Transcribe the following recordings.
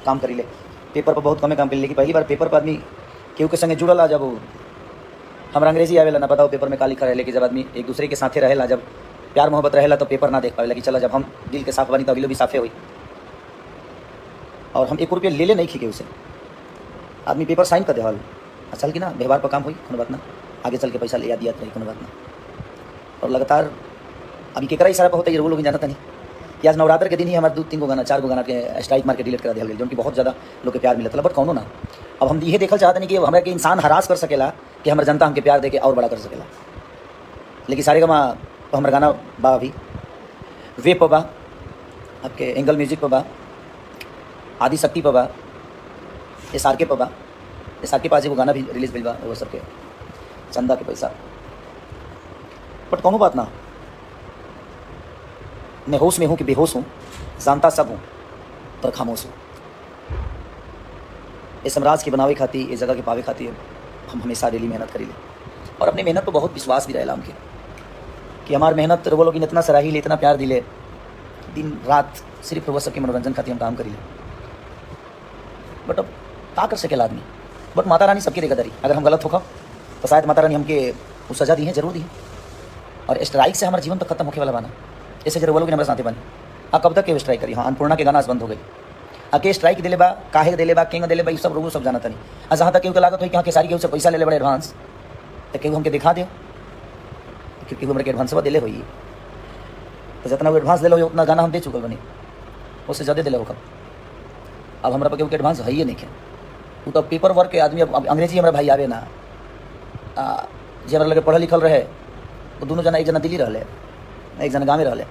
काम करी ले, पेपर पर बहुत कमे काम करी, लेकिन पहली बार पेपर पर आदमी केहू के संगे जुड़ल, जब हमरा अंग्रेजी आवेला ना बताओ पेपर में का लिखा रहे, जब आदमी एक दूसरे के साथे रहेला, जब प्यार मोहब्बत रहेला तो पेपर ना देख पावेला कि चला जब हम दिल के साफ बनी तो अगलो भी साफे हुई। और हम 1 रुपया ले नहीं खींचे उसे, आदमी पेपर साइन कर देवल, चल कि ना व्यवहार पर काम हुई, कोनो बात ना, आगे चल के पैसा ले दिया रही, कोनो बात ना। और लगातार अभी केकरा इशारा पर होता है, वो लोग जानता नहीं कि आज नवरात्र के दिन ही हमारे 2-3 गो गाना 4 गो गाना के स्ट्राइक मार के डिलीट करा दिया गया, जो कि बहुत ज़्यादा लोग के प्यार मिलता, बट कौनो ना। अब हम ये देखल चाहते नहीं कि हमारे के इंसान हरास कर सकेला कि हमारे जनता हमके प्यार दे के और बड़ा कर सकेला। लेकिन सारे गामा तो हमारा गाना बा अभी वे पर बा, आपके एंगल म्यूजिक पर बा, आदि शक्ति पर बा, SRK पर बा, SRK पास वो गाना भी रिलीज मिल बा, वो सबके चंदा के पैसा, बट कौनो बात ना। मैं होश में हूँ कि बेहोश हूँ, जानता सब हूँ पर खामोश हूँ। इस साम्राज्य के बनावे खाती, इस जगह के पावे खाती हम हमेशा डेली मेहनत करी ले, और अपनी मेहनत पर बहुत विश्वास भी रहेला हमके कि हमारी मेहनत वो लोग इतना सराही ले, इतना प्यार दिले, दिन रात सिर्फ वो सबके मनोरंजन खाती हम काम करी ले। बट अब का कर सकेला आदमी, बट माता रानी सबके देखा दरी, अगर हम गलत होगा तो शायद माता रानी हमके वो सजा दी है, जरूर दी है। और स्ट्राइक से हमारा जीवन तो खत्म होने वाला बना, ऐसे जरूर वो लोग हमारे साथ बने। कब तक के स्ट्राइक करी, हाँ अन्नपूर्णा के गाना बंद हो गई, के स्ट्राइक दिले बा, काहे दिले बा, केंग दिले बा, ये सब लोग सब जानता नहीं। जहाँ तक केहू के लागत हुई कि हाँ खेसारी केहू से पैसा ले ले बड़े एडवांस, तो केहू हमके दिखा दे, क्योंकि हमारे एडवांस दिले हुई, तो जितना वो एडवांस ले लो उतना गाना हम दे चुकल बनी, उससे ज़्यादा दिले हो कब। अब हमारा केहू के एडवांस है ही नहीं है, वो तो पेपर वर्क के आदमी। अब अंग्रेजी हमारा भाई आवे ना, जी हमारे लगे पढ़ल लिखल रहे, वो दोनों जना, एक जना दिल्ली रहले, एक जना गाँव में रहले,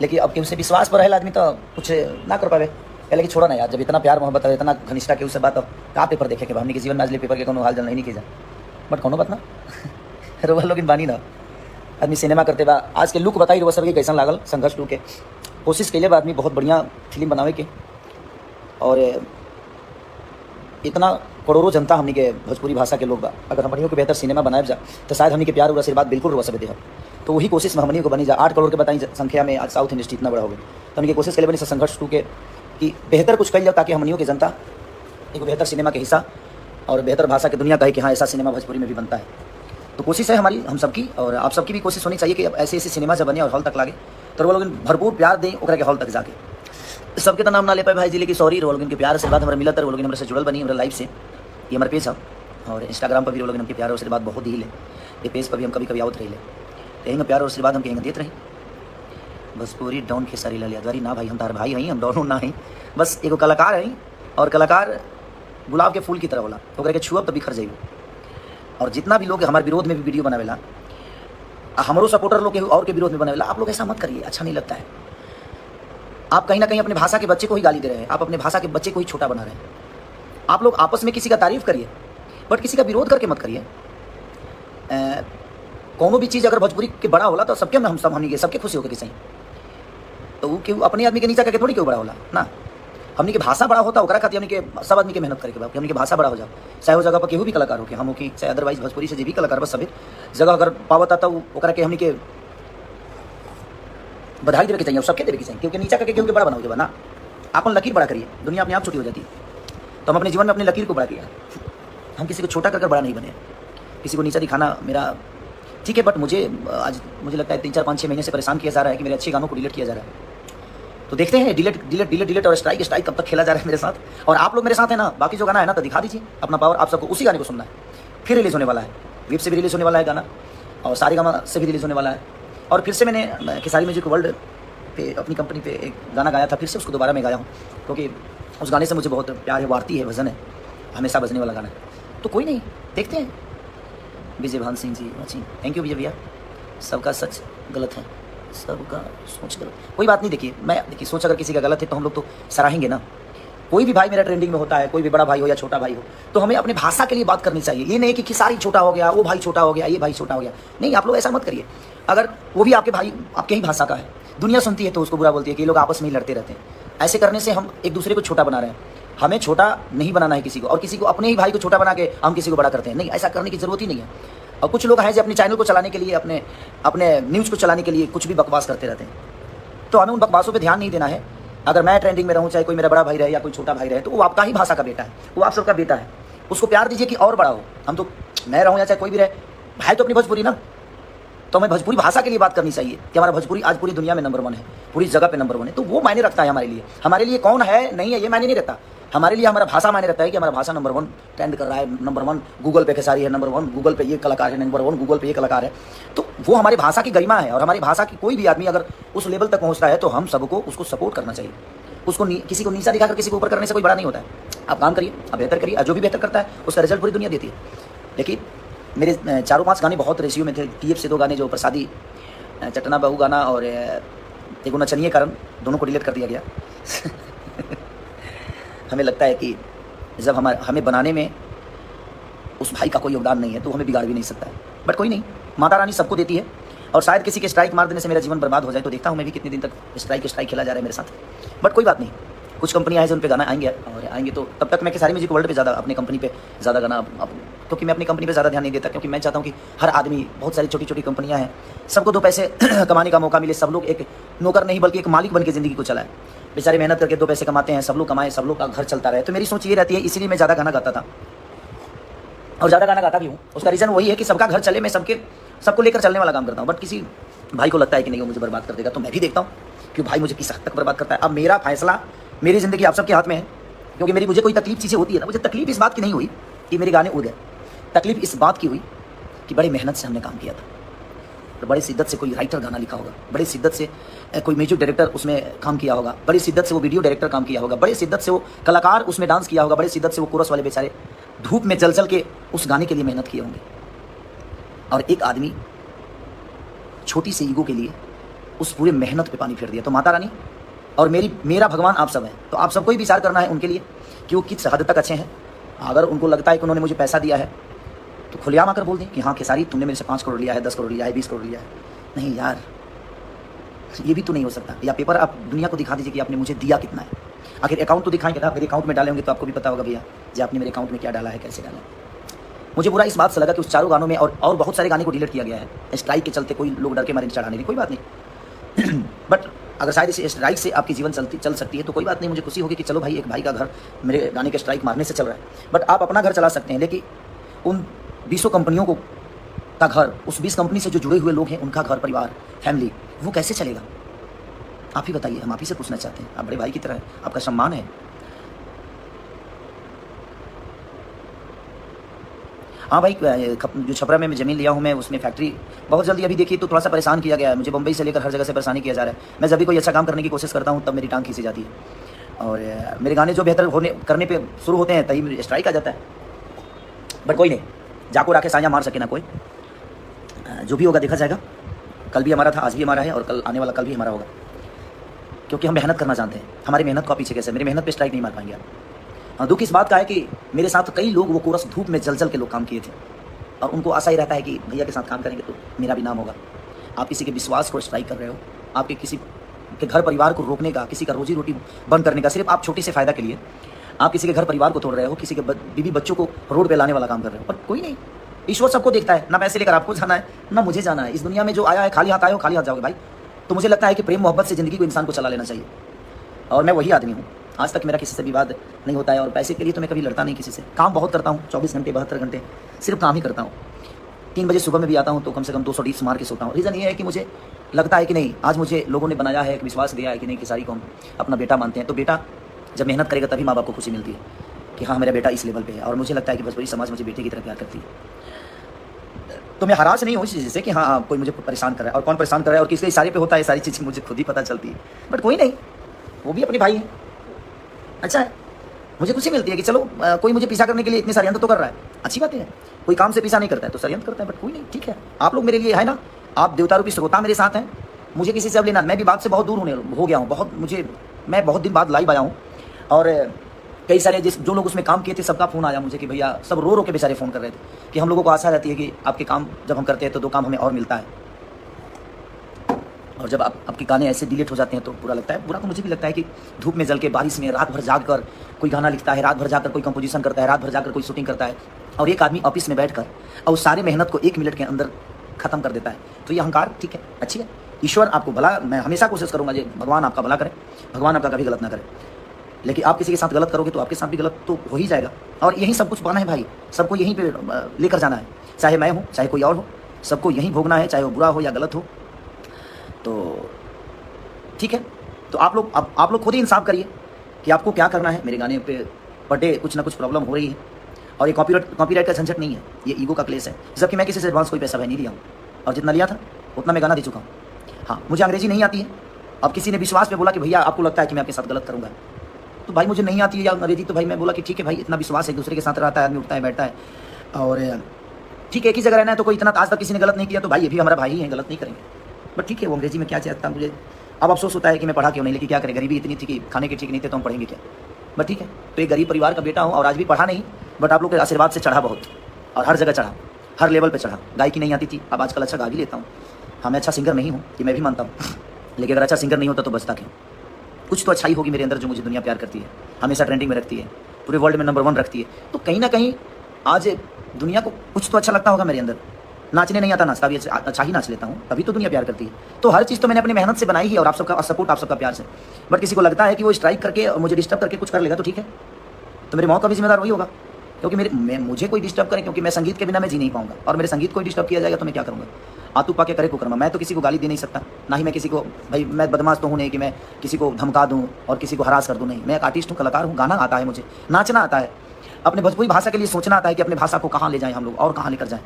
लेकिन अब केहू से विश्वास पर रहेला आदमी तो कुछ ना कर पावे, कहले कि छोड़ा ना यार, जब इतना प्यार मोहब्बत है, इतना घनिष्ठा केहू से बात, का पेपर देखे के हमने के जीवन में आज ले पेपर के कोनो हाल जल नहीं किया, बट कोनो बात ना रोवा लोग बानी ना। आदमी सिनेमा करते बा, आज के लुक बताई रोवा सबके कैसा लागल, संघर्ष 2 के कोशिश कैले बा आदमी बहुत बढ़िया फिल्म बनावे के, और इतना करोड़ों जनता हमनी के भोजपुरी भाषा के लोग बा, अगर हमनियों के बेहतर सिनेमा बनाए जा तो शायद हमनी के प्यार और आशीर्वाद बिल्कुल रोवा सब दे। तो वही कोशिश में हमनियों को बनी जा, 8 करोड़ के बताई संख्या में आज साउथ इंडस्ट्री इतना बड़ा हो गया, तो उनकी कोशिश कैले बनी संघर्ष 2 के कि बेहतर कुछ कल जाओ, ताकि हमनियों की जनता एक बेहतर सिनेमा के हिस्सा और बेहतर भाषा की दुनिया कहे कि हाँ ऐसा सिनेमा भोजपुरी में भी बनता है। तो कोशिश है हमारी, हम सबकी, और आप सबकी भी कोशिश होनी चाहिए कि ऐसे ऐसे सिनेमा जब बने और हॉल तक लागे तो वो लोग भरपूर प्यार दें, ओकरा के हॉल तक जाके। सबके तो नाम ना ले पाए भाई जी, लेकिन सॉरी, वो लोग के प्यार से बात हमारा मिलता है, वो लोग हमारे से जुड़ल बनी हमारे लाइफ से। ये हमारे पेज है, और इंस्टाग्राम पर भी वो लोग उनके प्यार और आशीर्वाद बहुत दी ले, ये पेज पर भी हम कभी कभी आवत रही ले, तो यही प्यार और आशीर्वाद हम कहीं देते रहे। भोजपुरी डॉन खेसारी लाल यादवारी ना भाई, हम तार भाई हैं, हम दोनों ना हैं, बस एगो कलाकार हैं, और कलाकार गुलाब के फूल की तरह होला, ओकरा के छुअब तभी खर जाइए। और जितना भी लोग हमारे विरोध में भी वीडियो बनावेला, हमारो सपोर्टर लोग के और के विरोध में बनावेला, आप लोग ऐसा मत करिए, अच्छा नहीं लगता है। आप कहीं ना कहीं अपने भाषा के बच्चे को ही गाली दे रहे हैं, आप अपने भाषा के बच्चे को ही छोटा बना रहे हैं। आप लोग आपस में किसी का तारीफ करिए, बट किसी का विरोध करके मत करिए। कोनो भी चीज़ अगर भोजपुरी के बड़ा होला तो सबके हम सब हमनी के सबके खुशी होकर सही, तो वो क्यों अपने आदमी के नीचा करके थोड़ी क्यों बड़ा होला ना। हमनी के भाषा बड़ा होता ओकरा खातिर हमनी के सब आदमी के मेहनत करके बाप हमनी के भाषा बड़ा हो जाओ, चाहे वो जगह पर केहू भी कलाकार हो के हम हो कि चाहे अदरवाइज भोजपुरी से जो भी कलाकार बस सभी जगह अगर पावत आता ओकरा के हमनी के बधाई देवे के चाहिए, सबके देवे के चाहिए, क्योंकि नीचा करके केहू के बड़ा बनाओ ना, अपन लकीर बड़ा करिए, दुनिया अपने आप छोटी हो जाती है। तो हम अपने जीवन में अपनी लकीर को बड़ा किया, हम किसी को छोटा कर बड़ा नहीं बने, किसी को नीचा दिखाना मेरा ठीक है, बट मुझे आज मुझे लगता है 3-4-5-6 महीने से परेशान किया जा रहा है कि मेरे अच्छे गानों को डिलीट किया जा रहा है। तो देखते हैं डिलीट और स्ट्राइक कब तक खेला जा रहा है मेरे साथ, और आप लोग मेरे साथ हैं ना। बाकी जो गाना है ना तो दिखा दीजिए अपना पावर, आप सबको उसी गाने को सुनना है। फिर रिलीज़ होने वाला है, वेब से भी रिलीज़ होने वाला है गाना, और सारे गाना से भी रिलीज़ होने वाला है। और फिर से मैंने खेसारी म्यूजिक वर्ल्ड पे अपनी कंपनी पे एक गाना गाया था, फिर से उसको दोबारा मैं गाया हूँ, क्योंकि उस गाने से मुझे बहुत प्यार है, वारती है, भजन है, हमेशा बजने वाला गाना है। तो कोई नहीं, देखते हैं। विजय भान सिंह जी अच्छी, थैंक यू विजय भैया। सबका सच गलत है, सबका सोच गलत, कोई बात नहीं। देखिए सोच अगर किसी का गलत है तो हम लोग तो सराहेंगे ना। कोई भी भाई मेरा ट्रेंडिंग में होता है, कोई भी बड़ा भाई हो या छोटा भाई हो, तो हमें अपने भाषा के लिए बात करनी चाहिए। ये नहीं कि खेसारी छोटा हो गया, वो भाई छोटा हो गया, ये भाई छोटा हो गया, नहीं, आप लोग ऐसा मत करिए। अगर वो भी आपके भाई आपके ही भाषा का है, दुनिया सुनती है तो उसको बुरा बोलती है कि ये लोग आपस में ही लड़ते रहते हैं। ऐसे करने से हम एक दूसरे को छोटा बना रहे हैं। हमें छोटा नहीं बनाना है किसी को, और किसी को अपने ही भाई को छोटा बना के हम किसी को बड़ा करते हैं, नहीं, ऐसा करने की जरूरत ही नहीं है। और कुछ लोग हैं जो अपने चैनल को चलाने के लिए, अपने न्यूज़ को चलाने के लिए कुछ भी बकवास करते रहते हैं, तो हमें उन बकवासों पे ध्यान नहीं देना है। अगर मैं ट्रेंडिंग में रहूँ, चाहे कोई मेरा बड़ा भाई रहे या कोई छोटा भाई रहे, तो वो आपका ही भाषा का बेटा है, वो आप सबका बेटा है। उसको प्यार दीजिए कि और बड़ा हो। हम तो, मैं रहूँ या चाहे कोई भी रहे, भाई तो अपनी भोजपुरी ना, तो हमें भोजपुरी भाषा के लिए बात करनी चाहिए कि हमारा भोजपुरी आज पूरी दुनिया में नंबर 1 है, पूरी जगह पे नंबर 1 है। तो वो मायने रखता है हमारे लिए। हमारे लिए कौन है नहीं है ये मायने नहीं रखता, हमारे लिए हमारा भाषा मायने रखता है कि हमारा भाषा नंबर 1 ट्रेंड कर रहा है, नंबर 1 गूगल पे खेसारी है, नंबर 1 गूगल पे ये कलाकार है, नंबर 1 गूगल पे ये कलाकार है। तो वो हमारी भाषा की गरिमा है। और हमारी भाषा की कोई भी आदमी अगर उस लेवल तक पहुँचता है तो हम सबको उसको सपोर्ट करना चाहिए। उसको किसी को नीचा दिखाकर किसी को ऊपर करने से कोई बड़ा नहीं होता है। आप काम करिए, आप बेहतर करिए, जो भी बेहतर करता है उसका रिजल्ट पूरी दुनिया देती है। लेकिन मेरे 4-5 गाने बहुत रेशियो में थे। TF से 2 गाने, जो प्रसादी चटना बहू गाना और एक नचनिए कारण, दोनों को डिलीट कर दिया गया। हमें लगता है कि जब हमें बनाने में उस भाई का कोई योगदान नहीं है तो हमें बिगाड़ भी नहीं सकता है। बट कोई नहीं, माता रानी सबको देती है। और शायद किसी के स्ट्राइक मार देने से मेरा जीवन बर्बाद हो जाए, तो देखता हूँ मैं भी कितने दिन तक स्ट्राइक खेला जा रहा है मेरे साथ। बट कोई बात नहीं, कुछ कंपनियाँ हैं जिन पे गाना आएंगे, और आएंगे तो तब तक मैं खेसारी म्यूजिक वर्ल्ड पे ज़्यादा, अपनी कंपनी पे ज़्यादा गाना, क्योंकि मैं अपनी कंपनी पे ज़्यादा ध्यान नहीं देता, क्योंकि मैं चाहता हूँ कि हर आदमी, बहुत सारी छोटी छोटी कंपनियाँ हैं, सबको 2 पैसे कमाने का मौका मिले, सब लोग एक नौकर नहीं बल्कि एक मालिक बन के ज़िंदगी को चलाए। बेचारे मेहनत करके 2 पैसे कमाते हैं, सब लोग कमाएं, सब लोग का घर चलता रहे। तो मेरी सोच ये रहती है, इसीलिए मैं ज़्यादा गाना गाता था और ज़्यादा गाना गाता भी हूँ। उसका रीज़न वही है कि सबका घर चले, मैं सबको लेकर चलने वाला काम करता हूँ। बट किसी भाई को लगता है कि नहीं वो मुझे बर्बाद कर देगा, तो मैं भी देखता हूँ कि भाई मुझे किस हद तक बर्बाद करता है। अब मेरा फैसला, मेरी ज़िंदगी आप सबके हाथ में है, क्योंकि मुझे कोई तकलीफ चीज़ें होती है ना, मुझे तकलीफ इस बात की नहीं हुई कि मेरे गाने उड़ गए। तकलीफ इस बात की हुई कि बड़ी मेहनत से हमने काम किया था, तो बड़ी शिद्दत से कोई राइटर गाना लिखा होगा, बड़ी शिद्दत से कोई म्यूजिक डायरेक्टर उसमें काम किया होगा, बड़ी शिद्दत से वो वीडियो डायरेक्टर काम किया होगा, बड़ी शिद्दत से वो कलाकार उसमें डांस किया होगा, बड़ी शिद्दत से वो कोरस वाले बेचारे धूप में जल के उस गाने के लिए मेहनत किए होंगे। और एक आदमी छोटी सी ईगो के लिए उस पूरे मेहनत पे पानी फेर दिया। तो माता रानी और मेरा भगवान आप सब हैं, तो आप सबको ही विचार करना है उनके लिए कि वो किस हद तक अच्छे हैं। अगर उनको लगता है कि उन्होंने मुझे पैसा दिया है तो खुलेआम आकर बोल दें कि हाँ खेसारी तुमने मेरे से 5 करोड़ लिया है, 10 करोड़ लिया है, 20 करोड़ लिया है। नहीं यार, ये भी तो नहीं हो सकता। या पेपर आप दुनिया को दिखा दीजिए कि आपने मुझे दिया कितना है। आखिर अकाउंट तो दिखाएंगे ना, मेरे अकाउंट में डाले होंगे तो आपको भी पता होगा भैया जी आपने मेरे अकाउंट में क्या डाला है, कैसे डाला है। मुझे बुरा इस बात से लगा कि उस 4 गानों में और बहुत सारे गाने को डिलीट किया गया है स्ट्राइक के चलते। कोई लोग डर के मारे चढ़ाने नहीं, कोई बात नहीं। बट अगर शायद इस स्ट्राइक से आपकी जीवन चल सकती है तो कोई बात नहीं, मुझे खुशी होगी कि चलो भाई एक भाई का घर मेरे गाने के स्ट्राइक मारने से चल रहा है। बट आप अपना घर चला सकते हैं, लेकिन उन 20 कंपनियों का घर, उस 20 कंपनी से जो जुड़े हुए लोग हैं उनका घर परिवार फैमिली, वो कैसे चलेगा? आप ही बताइए, हम आप ही से पूछना चाहते हैं। आप बड़े भाई की तरह, आपका सम्मान है। हाँ भाई, जो छपरा में ज़मीन लिया हूँ मैं, उसमें फैक्ट्री बहुत जल्दी अभी देखिए तो थोड़ा सा परेशान किया गया है। मुझे बम्बई से लेकर हर जगह से परेशानी किया जा रहा है। मैं जब भी कोई अच्छा काम करने की कोशिश करता हूँ तब मेरी टांग खींची जाती है, और मेरे गाने जो बेहतर करने पे शुरू होते हैं तभी स्ट्राइक आ जाता है। बट कोई नहीं, जाको राके साया मार सके ना कोई, जो भी होगा देखा जाएगा। कल भी हमारा था, आज भी हमारा है, और कल आने वाला कल भी हमारा होगा, क्योंकि हम मेहनत करना जानते हैं। हमारी मेहनत को आप पीछे कैसे, मेरी मेहनत पे स्ट्राइक नहीं मार पाएंगे आप। हाँ, दुख इस बात का है कि मेरे साथ कई लोग वो कोरस धूप में जल के लोग काम किए थे, और उनको आशा ही रहता है कि भैया के साथ काम करेंगे तो मेरा भी नाम होगा। आप किसी के विश्वास को स्ट्राइक कर रहे हो, आपके किसी के घर परिवार को रोकने का, किसी का रोजी रोटी बंद करने का, सिर्फ आप छोटे से फ़ायदा के लिए आप किसी के घर परिवार को तोड़ रहे हो, किसी के बीवी बच्चों को रोड पे लाने वाला काम कर रहे हो। पर कोई नहीं, ईश्वर सबको देखता है। ना पैसे लेकर आपको जाना है, ना मुझे जाना है। इस दुनिया में जो आया है खाली हाथ आए हो, खाली हाथ जाओगे भाई। तो मुझे लगता है कि प्रेम मोहब्बत से ज़िंदगी को इंसान को चला लेना चाहिए, और मैं वही आदमी हूँ। आज तक मेरा किसी से विवाद नहीं होता है, और पैसे के लिए तो मैं कभी लड़ता नहीं किसी से। काम बहुत करता हूँ, 24 घंटे 72 घंटे सिर्फ काम ही करता हूँ। 3 बजे सुबह में भी आता हूँ तो कम से कम 200 डिप्स मार के सोता हूँ। रीज़न ये है कि मुझे लगता है कि नहीं, आज मुझे लोगों ने बनाया है, एक विश्वास दिया है कि नहीं खेसारी को हम अपना बेटा मानते हैं। तो बेटा जब मेहनत करेगा तभी माँ बाप को खुशी मिलती है कि हाँ मेरा बेटा इस लेवल पे है, और मुझे लगता है कि भोजपुरी समाज मुझे बेटे की तरह प्यार करती है। तो मैं हरास नहीं हूँ इस चीज़ से कि हाँ कोई मुझे परेशान कर रहा है, और कौन परेशान कर रहा है और किसके इशारे पे होता है, सारी चीज़ें मुझे खुद ही पता चलती है। बट कोई नहीं, वो भी अपने भाई है, अच्छा है। मुझे खुशी मिलती है कि चलो कोई मुझे पीछा करने के लिए इतने षड्यंत्र तो कर रहा है, अच्छी बात है। कोई काम से पीछा नहीं करता है तो षड्यंत्र करता है, बट कोई नहीं, ठीक है। आप लोग मेरे लिए है ना, आप देवता रूपी श्रोता मेरे साथ हैं। मुझे किसी से अब लेना, मैं भी बात से बहुत दूर हो गया हूँ। मैं बहुत दिन बाद लाइव आया हूँ, और कई सारे जो लोग उसमें काम किए थे सबका फ़ोन आया मुझे कि भैया, सब रो के बेचारे फ़ोन कर रहे थे कि हम लोगों को आशा रहती है कि आपके काम जब हम करते हैं तो 2 काम हमें और मिलता है, और जब आपके गाने ऐसे डिलीट हो जाते हैं तो बुरा लगता है। बुरा तो मुझे भी लगता है कि धूप में जल के बारिश में रात भर जाग कर कोई गाना लिखता है, रात भर जाकर कोई कंपोजिशन करता है, रात भर जाकर कोई शूटिंग करता है, और एक आदमी ऑफिस में बैठकर और उस सारे मेहनत को 1 मिनट के अंदर ख़त्म कर देता है। तो ये अहंकार ठीक है, अच्छी है, ईश्वर आपको भला, मैं हमेशा कोशिश करूँगा जी भगवान आपका भला करे, भगवान आपका कभी गलत ना करे, लेकिन आप किसी के साथ गलत करोगे तो आपके साथ भी गलत तो हो ही जाएगा। और यही सब कुछ पाना है भाई, सबको यहीं पे लेकर जाना है, चाहे मैं हूँ चाहे कोई और हो, सबको यहीं भोगना है, चाहे वो बुरा हो या गलत हो। तो ठीक है, तो आप लोग खुद ही इंसाफ करिए कि आपको क्या करना है। मेरे गाने पे पर डे कुछ ना कुछ प्रॉब्लम हो रही है, और ये कॉपीराइट का झंझट नहीं है, ये ईगो का क्लेश है, जबकि मैं किसी से एडवांस कोई पैसा नहीं लिया हूँ, और जितना लिया था उतना मैं गाना दे चुका हूँ। हाँ, मुझे अंग्रेजी नहीं आती है। अब किसी ने विश्वास पे बोला कि भैया आपको लगता है कि मैं आपके साथ गलत करूँगा, तो भाई मुझे नहीं आती है अंग्रेजी, तो भाई मैं बोला कि ठीक है भाई, इतना विश्वास एक दूसरे के साथ रहता है, आदमी उठता है बैठता है, और ठीक है एक ही जगह रहना है, तो कोई इतना आज तक किसी ने गलत नहीं किया, तो भाई ये भी हमारा भाई है, गलत नहीं करेंगे। बट ठीक है, वो अंग्रेजी में क्या चाहता मुझे अब अफसोस होता है कि मैं पढ़ा क्यों नहीं, लेकिन क्या करें, गरीबी इतनी थी कि खाने के ठीक नहीं थे, तो हम पढ़ेंगे क्या। बट ठीक है, तो एक गरीब परिवार का बेटा हूँ, और आज भी पढ़ा नहीं, बट आप लोग के आशीर्वाद से चढ़ा बहुत, और हर जगह चढ़ा, हर लेवल पे चढ़ा। गायकी नहीं आती थी, अब आजकल अच्छा गा भी लेता हूँ। हाँ, मैं अच्छा सिंगर नहीं हूँ, ये मैं भी मानता हूँ, लेकिन अगर अच्छा सिंगर नहीं होता तो बचता क्यों। कुछ तो अच्छाई होगी मेरे अंदर जो मुझे दुनिया प्यार करती है, हमेशा ट्रेंडिंग में रखती है, पूरे वर्ल्ड में नंबर 1 रखती है। तो कहीं ना कहीं आज दुनिया को कुछ तो अच्छा लगता होगा मेरे अंदर। नाचने नहीं आता, नाचता भी अच्छा ही नाच लेता हूँ, तभी तो दुनिया प्यार करती है। तो हर चीज़ तो मैंने अपनी मेहनत से बनाई ही, और आप सबका सपोर्ट, आप सबका प्यार से। बट किसी को लगता है कि वो स्ट्राइक करके मुझे डिस्टर्ब करके कुछ कर लेगा, तो ठीक है, तो मेरे मौत का भी जिम्मेदार वही होगा, क्योंकि मुझे कोई डिस्टर्ब करे, क्योंकि मैं संगीत के बिना मैं जी नहीं पाऊंगा, और मेरे संगीत को डिस्टर्ब किया जाएगा तो मैं क्या करूँगा। आतू पा के करे को कर्मा। मैं तो किसी को गाली दे नहीं सकता, ना ही मैं किसी को, भाई मैं बदमाश तो हूँ नहीं कि मैं किसी को धमका दूँ और किसी को हरास कर दूँ, नहीं। मैं एक आर्टिस्ट हूँ, कलाकार हूँ, गाना आता है मुझे, नाचना आता है, अपने भोजपुरी भाषा के लिए सोचना आता है कि अपने भाषा को कहाँ ले जाएं हम लोग, और कहाँ लेकर जाएं,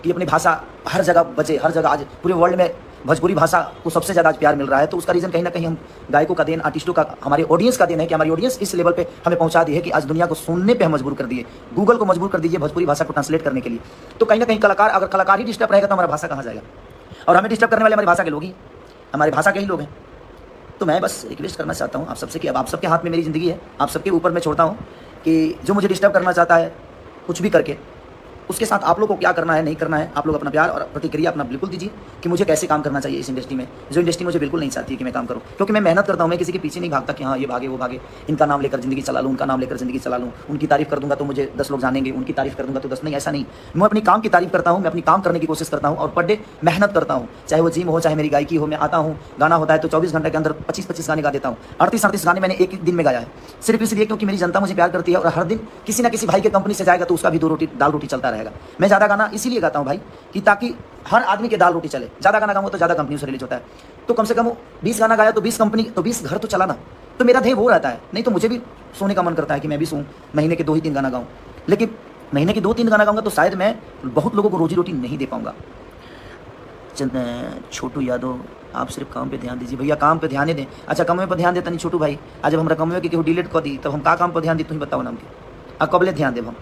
कि अपनी भाषा हर जगह बचे, हर जगह। आज पूरे वर्ल्ड में भोजपुरी भाषा को सबसे ज़्यादा आज प्यार मिल रहा है, तो उसका रीज़न कहीं ना कहीं हम गायकों का देन, आर्टिस्टों का, हमारे ऑडियंस का देन है कि हमारी ऑडियंस इस लेवल पे हमें पहुंचा दी है कि आज दुनिया को सुनने पे हम मजबूर कर दिए, गूगल को मजबूर कर दीजिए भोजपुरी भाषा को ट्रांसलेट करने के लिए। तो कहीं ना कहीं कलाकार, अगर कलाकार ही डिस्टर्ब रहेगा तो हमारा भाषा कहाँ जाएगा, और हमें डिस्टर्ब करने वाले हमारी भाषा के लोग ही, हमारी भाषा के ही लोग हैं। तो मैं बस रिक्वेस्ट करना चाहता हूँ आप सबसे कि अब आप सबके हाथ में मेरी ज़िंदगी है, आप सबके ऊपर मैं छोड़ता हूँ कि जो मुझे डिस्टर्ब करना चाहता है कुछ भी करके, उसके साथ आप लोग को क्या करना है नहीं करना है, आप लोग अपना प्यार और प्रतिक्रिया अपना बिल्कुल दीजिए कि मुझे कैसे काम करना चाहिए इस इंडस्ट्री में, जो इंडस्ट्री मुझे बिल्कुल नहीं चाहती है कि मैं काम करूं, क्योंकि मैं मेहनत करता हूं। मैं किसी के पीछे नहीं भागता कि हाँ ये भागे वो भागे, इनका नाम लेकर ज़िंदगी चला लूँ, उनका नाम लेकर ज़िंदगी चला लूँ, उनकी तारीफ कर दूंगा तो मुझे 10 लोग जानेंगे, उनकी तारीफ कर दूंगा तो 10 नहीं, ऐसा नहीं। मैं अपनी काम की तारीफ करता हूँ, मैं अपनी काम करने की कोशिश करता हूँ, और पर डे मेहनत करता हूँ, चाहे वो जिम हो चाहे मेरी गायकी हो। मैं आता हूँ, गाना होता है तो 24 घंटे के अंदर 25-25 गाने गा देता हूँ। 38-38 गाने मैंने एक दिन में गाया है, सिर्फ इसलिए क्योंकि मेरी जनता मुझे प्यार करती है, और हर दिन किसी ना किसी भाई के कंपनी से जाएगा तो उसका भी 2 रोटी दाल रोटी चलता रहेगा। मैं ज़्यादा गाना इसीलिए गाता हूँ भाई कि ताकि हर आदमी के दाल रोटी चले। ज़्यादा गाना गाऊंगा तो ज़्यादा कंपनी से रिलीज होता है, तो कम से कम 20 गाना गाया तो 20 कंपनी, तो 20 घर तो चलाना, तो मेरा ध्येय वो रहता है। नहीं तो मुझे भी सोने का मन करता है कि मैं भी सोऊं, महीने के 2 ही 3 गाना गाऊं, लेकिन महीने के 2-3 गाना गाऊंगा तो शायद मैं बहुत लोगों को रोजी रोटी नहीं दे पाऊंगा। छोटू यादव, आप सिर्फ काम पे ध्यान दीजिए। भैया काम पे ध्यान ही दें। अच्छा, कमवे पर ध्यान देता नहीं छोटू भाई, आज जब हमारा कमवे के केहू डिलीट कर दी तब हम का काम पर ध्यान दी, तुम बताओ नाम के, अब कबले ध्यान देव हम।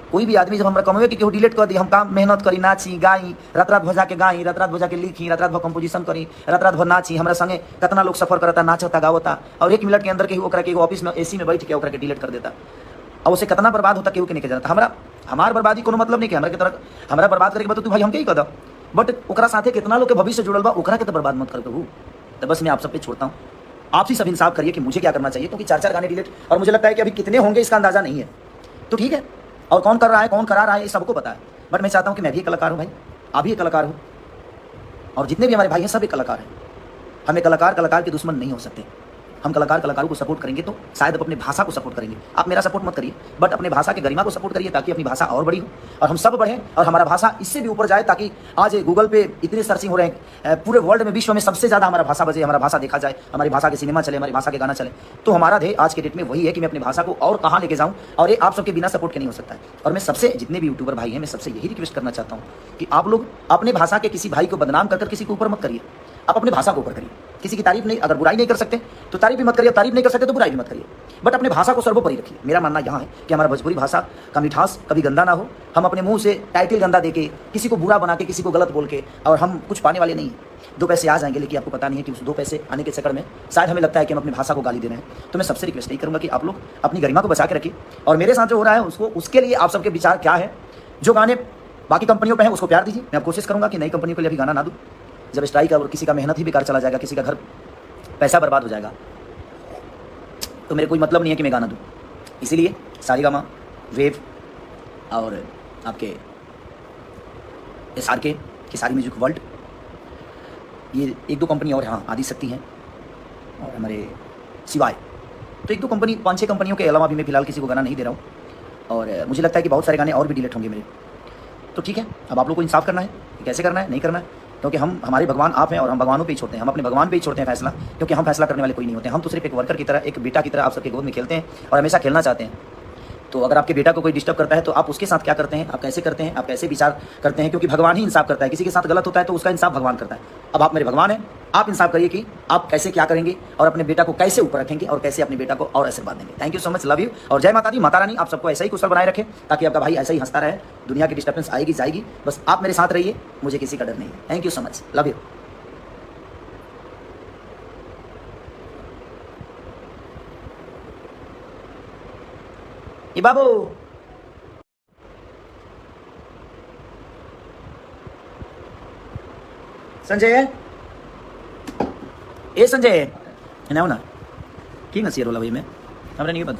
कोई भी आदमी जब हमारा कमवे के केहू डिलीट कर दी, हम काम मेहनत करी, नाची गाई, रात रात भजा के गाई, रात रात भजा के लिखी, रात रात भर कंपोजिशन करी, रात रात भर नाची, हमारा संगे कितना लोग सफर करता, नाचता गावता, और 1 मिनट के अंदर केहू ओकरा के ऑफिस में एसी में बैठ के ओकरा के डिलीट कर देता, और उसे कितना बर्बाद होता केहू के नहीं जानता। हमारा बर्बादी कोनो मतलब नहीं कि हमरा के तरह हमरा बर्बाद करे के बाद तू भाई हम के ही कदा, बट ओकरा साथे कितना लोग के भविष्य जुड़ल बा, ओकरा के तो बर्बाद मत कर कहू। तो बस मैं आप सब पे छोड़ता हूँ, आप ही सब इंसाफ करिए कि मुझे क्या करना चाहिए, क्योंकि 4-4 गाने डिलीट, और मुझे लगता है कि अभी कितने होंगे इसका अंदाजा नहीं है। तो ठीक है, और कौन कर रहा है कौन करा रहा है ये सबको पता है, बट मैं चाहता हूँ कि मैं भी एक कलाकार हूँ भाई, आप भी एक कलाकार हो, और जितने भी हमारे भाई हैं सब एक कलाकार हैं। हमें कलाकार के दुश्मन नहीं हो सकते। हम कलाकारों को सपोर्ट करेंगे तो शायद आप अपने भाषा को सपोर्ट करेंगे। आप मेरा सपोर्ट मत करिए, बट अपने भाषा के गरिमा को सपोर्ट करिए, ताकि अपनी भाषा और बड़ी हो और हम सब बढ़ें, और हमारा भाषा इससे भी ऊपर जाए, ताकि आज गूगल पे इतने सर्चिंग हो रहे हैं, पूरे वर्ल्ड में, विश्व में सबसे ज़्यादा हमारा भाषा बजे, हमारा भाषा देखा जाए, हमारी भाषा के सिनेमा चले, हमारी भाषा के गाना चले। तो हमारा ध्येय आज के डेट में वही है कि मैं अपनी भाषा को और कहाँ लेके जाऊँ, और ये आप सबके बिना सपोर्ट के नहीं हो सकता है। और मैं सबसे, जितने भी यूट्यूबर भाई हैं, मैं सबसे यही रिक्वेस्ट करना चाहता हूँ कि आप लोग अपने भाषा के किसी भाई को बदनाम कर किसी के ऊपर मत करिए, आप अपने भाषा को ऊपर करिए। किसी की तारीफ नहीं, अगर बुराई नहीं कर सकते तो तारीफ भी मत करिए, तारीफ नहीं कर सकते तो बुराई भी मत करिए, बट अपने भाषा को सर्वोपरि रखिए। मेरा मानना यहाँ है कि हमारा भोजपुरी भाषा का मिठास कभी गंदा ना हो। हम अपने मुंह से टाइटल गंदा देके, किसी को बुरा बना के, किसी को गलत बोल के, और हम कुछ पाने वाले नहीं हैं। 2 पैसे आ जाएंगे, लेकिन आपको पता नहीं है कि उस 2 पैसे आने के चक्कर में शायद हमें लगता है कि हम अपनी भाषा को गाली दे रहे हैं। तो मैं सबसे रिक्वेस्ट नहीं करूँगा कि आप लोग अपनी गरिमा को बचा के रखिए, और मेरे साथ जो हो रहा है उसको, उसके लिए आप सबके विचार क्या है। जो गाने बाकी कंपनियों पे हैं उसको प्यार दीजिए। मैं कोशिश करूँगा कि नई कंपनियों के लिए अभी गाना ना दूँ। जब स्ट्राइक और किसी का मेहनत ही बेकार चला जाएगा, किसी का घर पैसा बर्बाद हो जाएगा, तो मेरे कोई मतलब नहीं है कि मैं गाना दूँ। इसीलिए सारेगामा, वेव और आपके SRK की सारी म्यूजिक वर्ल्ड, ये 1-2 कंपनी और हाँ आदिशक्ति हैं और हमारे सिवाय, तो 1-2 कंपनी 5-6 कंपनियों के अलावा भी मैं फिलहाल किसी को गाना नहीं दे रहा हूँ। और मुझे लगता है कि बहुत सारे गाने और भी डिलीट होंगे मेरे। तो ठीक है, अब आप लोग को इंसाफ करना है, कैसे करना है, नहीं करना है, क्योंकि हम हमारे भगवान आप हैं और हम भगवानों पे ही छोड़ते हैं, हम अपने भगवान पे ही छोड़ते हैं फैसला, क्योंकि हम फैसला करने वाले कोई नहीं होते। हम तो सिर्फ एक वर्कर की तरह, एक बेटा की तरह आप सबके गोद में खेलते हैं और हमेशा खेलना चाहते हैं। तो अगर आपके बेटा को कोई डिस्टर्ब करता है तो आप उसके साथ क्या करते हैं, आप कैसे करते हैं, आप कैसे विचार करते हैं, क्योंकि भगवान ही इंसाफ करता है। किसी के साथ गलत होता है तो उसका इंसाफ भगवान करता है। अब आप मेरे भगवान हैं, आप इंसाफ करिए कि आप कैसे क्या करेंगे और अपने बेटा को कैसे ऊपर रखेंगे और कैसे अपने बेटा को और आशीर्वाद देंगे। Thank you so much, love you और जय माता दी। माता रानी आप सबको ऐसा ही कुशल बनाए रखे ताकि आपका भाई ऐसा ही हंसता रहे। दुनिया की डिस्टर्बेंस आएगी जाएगी, बस आप मेरे साथ रहिए, मुझे किसी का डर नहीं है। Thank you so much, love you. ये बाबू संजय, ए संजय ना ठीक ना सी रोला भाई मैं हमने नहीं बंद